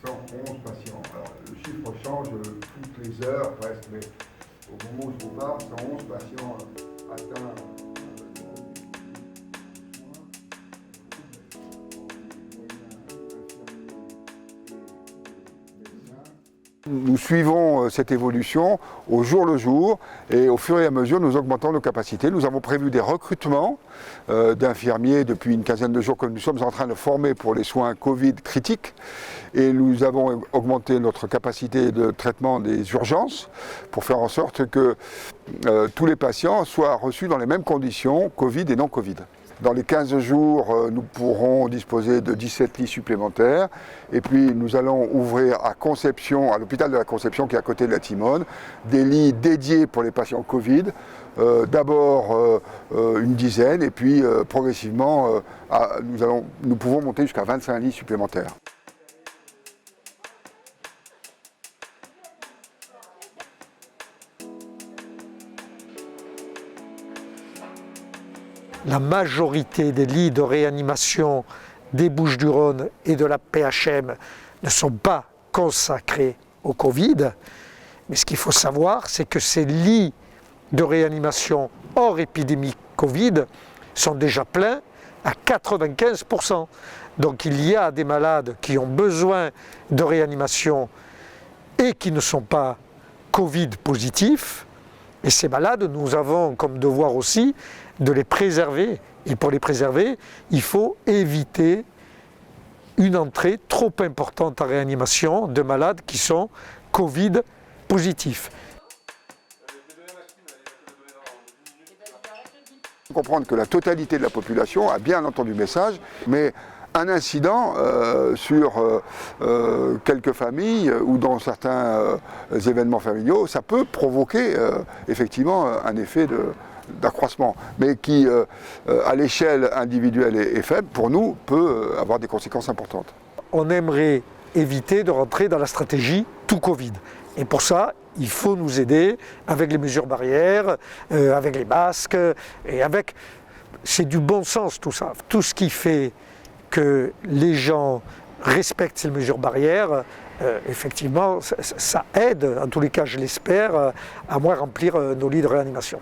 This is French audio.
111 patients. Alors, le chiffre change toutes les heures presque, mais au moment où je vous parle, 111 patients atteints. Nous suivons cette évolution au jour le jour et au fur et à mesure nous augmentons nos capacités. Nous avons prévu des recrutements d'infirmiers depuis une quinzaine de jours que nous sommes en train de former pour les soins Covid critiques et nous avons augmenté notre capacité de traitement des urgences pour faire en sorte que tous les patients soient reçus dans les mêmes conditions, Covid et non Covid. Dans les 15 jours, nous pourrons disposer de 17 lits supplémentaires. Et puis, nous allons ouvrir à Conception, à l'hôpital de la Conception, qui est à côté de la Timone, des lits dédiés pour les patients Covid. D'abord une dizaine, et puis progressivement, nous pouvons monter jusqu'à 25 lits supplémentaires. La majorité des lits de réanimation des Bouches-du-Rhône et de la PHM ne sont pas consacrés au Covid. Mais ce qu'il faut savoir, c'est que ces lits de réanimation hors épidémie Covid sont déjà pleins à 95%. Donc il y a des malades qui ont besoin de réanimation et qui ne sont pas Covid positifs. Et ces malades, nous avons comme devoir aussi de les préserver. Et pour les préserver, il faut éviter une entrée trop importante en réanimation de malades qui sont Covid positifs. Il faut comprendre que la totalité de la population a bien entendu le message, mais un incident sur quelques familles ou dans certains événements familiaux, ça peut provoquer effectivement un effet d'accroissement, mais qui, à l'échelle individuelle et faible, pour nous, peut avoir des conséquences importantes. On aimerait éviter de rentrer dans la stratégie tout Covid. Et pour ça, il faut nous aider avec les mesures barrières, avec les masques, et avec... C'est du bon sens tout ça. Tout ce qui fait que les gens respectent ces mesures barrières, effectivement, ça aide, en tous les cas je l'espère, à moins remplir nos lits de réanimation.